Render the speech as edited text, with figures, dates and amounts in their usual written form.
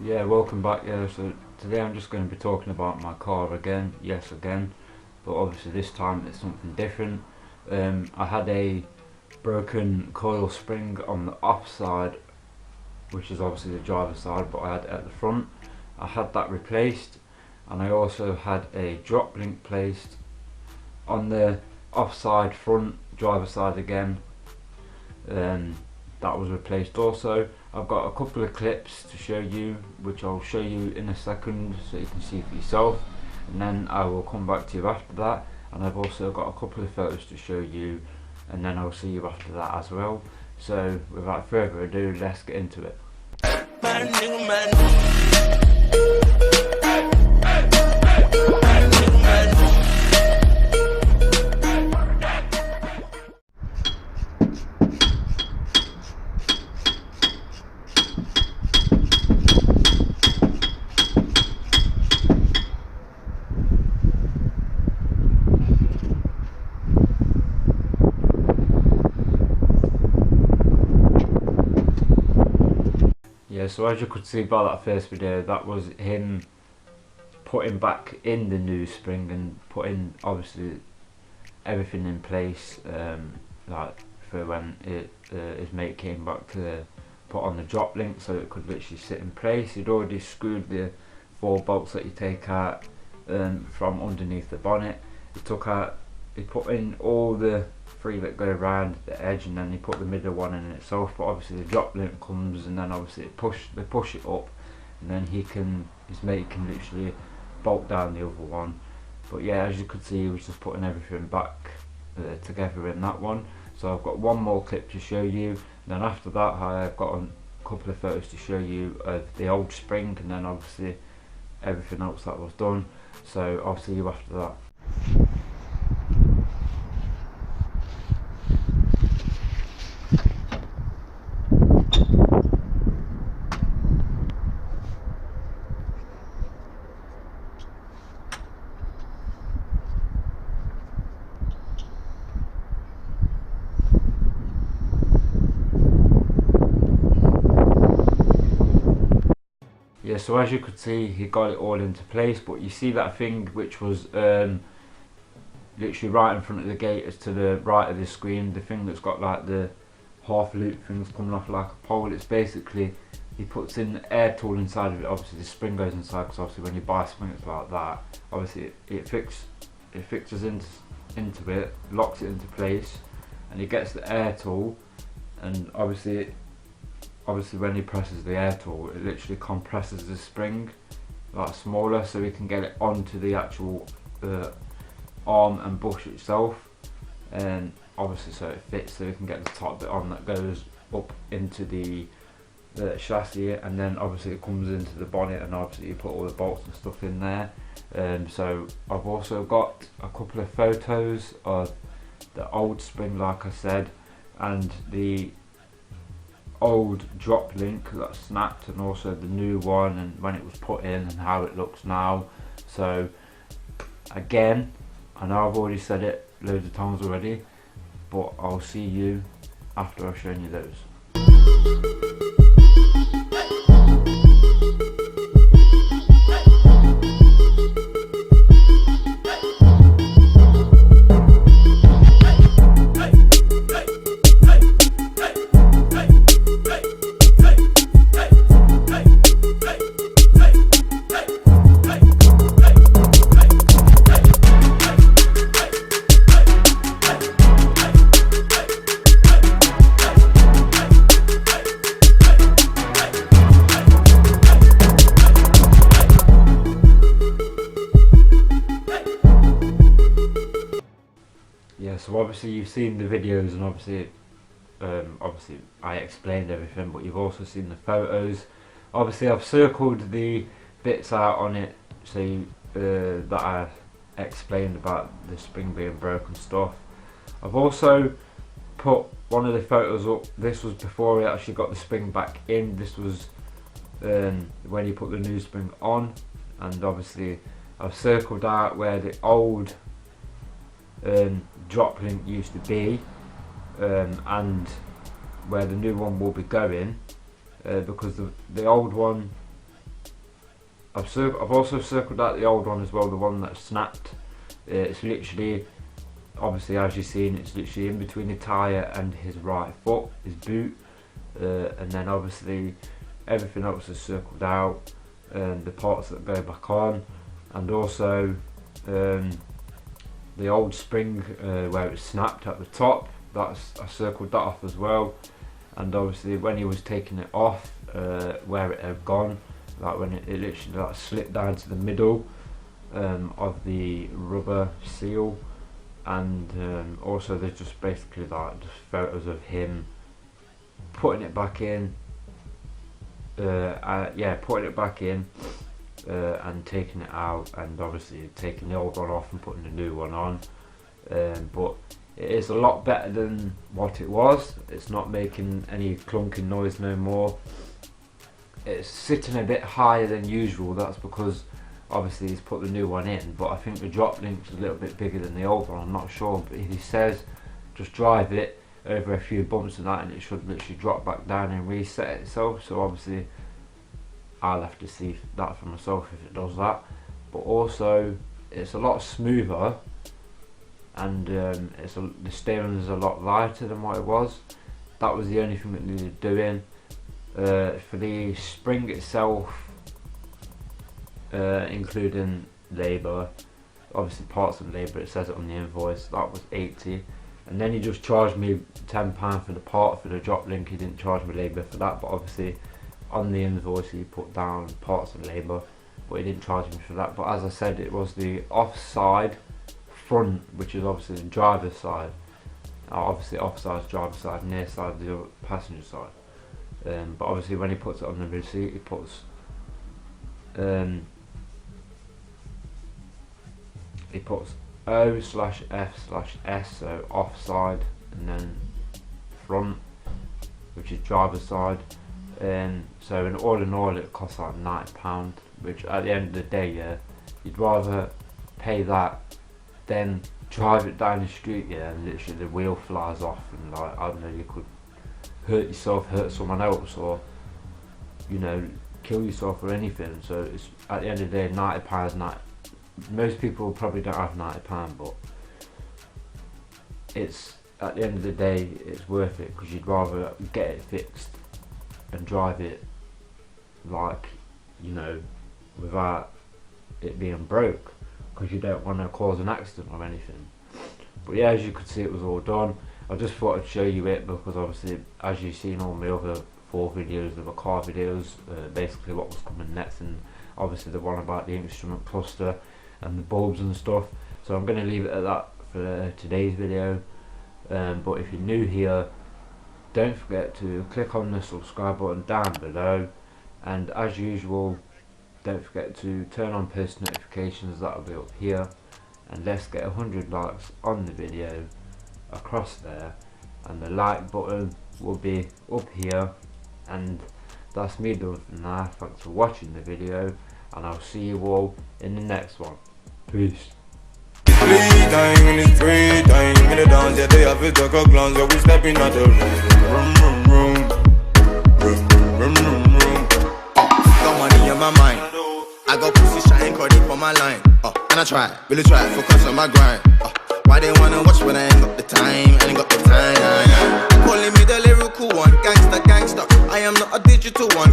Yeah, welcome back. Yeah, so today I'm just going to be talking about my car again, yes again, but obviously this time it's something different. I had a broken coil spring on the off side, which is obviously the driver's side, but I had it at the front. I had that replaced, and I also had a drop link placed on the offside front driver's side again. That was replaced also. I've got a couple of clips to show you, which I'll show you in a second so you can see for yourself, and then I will come back to you after that. And I've also got a couple of photos to show you, and then I'll see you after that as well. So without further ado, let's get into it. Yeah, so as you could see by that first video, that was him putting back in the new spring and putting obviously everything in place, like for when his mate came back to put on the drop link so it could literally sit in place. He'd already screwed the 4 bolts that you take out from underneath the bonnet. He put in all the 3 that go around the edge, and then he put the middle one in itself. But obviously the drop link comes, and then obviously they push it up, and then his mate can literally bolt down the other one. But yeah, as you could see, he was just putting everything back together in that one. So I've got one more clip to show you, and then after that I've got a couple of photos to show you of the old spring, and then obviously everything else that was done. So I'll see you after that. Yeah, so as you could see, he got it all into place, but you see that thing which was literally right in front of the gate, as to the right of the screen, the thing that's got like the half loop things coming off like a pole. It's basically, he puts in the air tool inside of it. Obviously the spring goes inside, because obviously when you buy springs like that, obviously it fixes into it, locks it into place, and he gets the air tool, and obviously when he presses the air tool, it literally compresses the spring like smaller, so he can get it onto the actual arm and bush itself, and obviously so it fits, so he can get the top bit on that goes up into the chassis, and then obviously it comes into the bonnet, and obviously you put all the bolts and stuff in there. So I've also got a couple of photos of the old spring, like I said, and the old drop link that snapped, and also the new one and when it was put in and how it looks now. So again, I know I've already said it loads of times already, but I'll see you after I've shown you those. Yeah, so obviously you've seen the videos, and obviously I explained everything, but you've also seen the photos. Obviously I've circled the bits out on it, so that I explained about the spring being broken stuff. I've also put one of the photos up. This was before he actually got the spring back in. This was when he put the new spring on, and obviously I've circled out where the old drop link used to be, and where the new one will be going, because the old one I've also circled out the old one as well, the one that snapped. It's literally, obviously as you've seen, it's literally in between the tyre and his right foot, his boot, and then obviously everything else is circled out, the parts that go back on, and also the old spring where it snapped at the top, I circled that off as well. And obviously when he was taking it off, where it had gone, like when it literally like slipped down to the middle of the rubber seal. And also there's just basically like just photos of him putting it back in, putting it back in, and taking it out, and obviously taking the old one off and putting the new one on. But it is a lot better than what it was. It's not making any clunking noise no more. It's sitting a bit higher than usual. That's because obviously he's put the new one in, but I think the drop link's a little bit bigger than the old one. I'm not sure, but he says just drive it over a few bumps and that, and it should literally drop back down and reset itself. So obviously I'll have to see that for myself if it does that. But also it's a lot smoother, and the steering is a lot lighter than what it was. That was the only thing that needed doing. For the spring itself, including labour, obviously parts and labour, it says it on the invoice, that was 80. And then he just charged me £10 for the part for the drop link. He didn't charge me labour for that, but obviously on the invoice he put down parts and labour, but he didn't charge me for that. But as I said, it was the offside front, which is obviously the driver's side. Obviously offside driver's side, near side the passenger side. But obviously when he puts it on the receipt, he puts O/F/S, so offside, and then front, which is driver's side. So all in all it costs like £90, which at the end of the day, yeah, you'd rather pay that than drive it down the street, yeah, and literally the wheel flies off, and like, I don't know, you could hurt yourself, hurt someone else, or you know, kill yourself or anything. So it's at the end of the day, £90. Most people probably don't have £90, but it's at the end of the day it's worth it, because you'd rather get it fixed and drive it, like, you know, without it being broke, because you don't want to cause an accident or anything. But yeah, as you could see, it was all done. I just thought I'd show you it, because obviously as you've seen all my other 4 videos of the car videos, basically what was coming next, and obviously the one about the instrument cluster and the bulbs and stuff. So I'm going to leave it at that for today's video. But if you're new here, don't forget to click on the subscribe button down below, and as usual, don't forget to turn on post notifications, that'll be up here. And let's get 100 likes on the video across there, and the like button will be up here. And that's me done for now. Thanks for watching the video, and I'll see you all in the next one. Peace. Free time in the free time in the dance, yeah, they have it like a glance, so we stepping out the room. Got money in my mind, I got pussy shine, caught it for my line. And I try, really try, focus on my grind. Why they wanna watch when I ain't got the time? I ain't got the time. Calling me the lyrical one, gangster. I am not a digital one.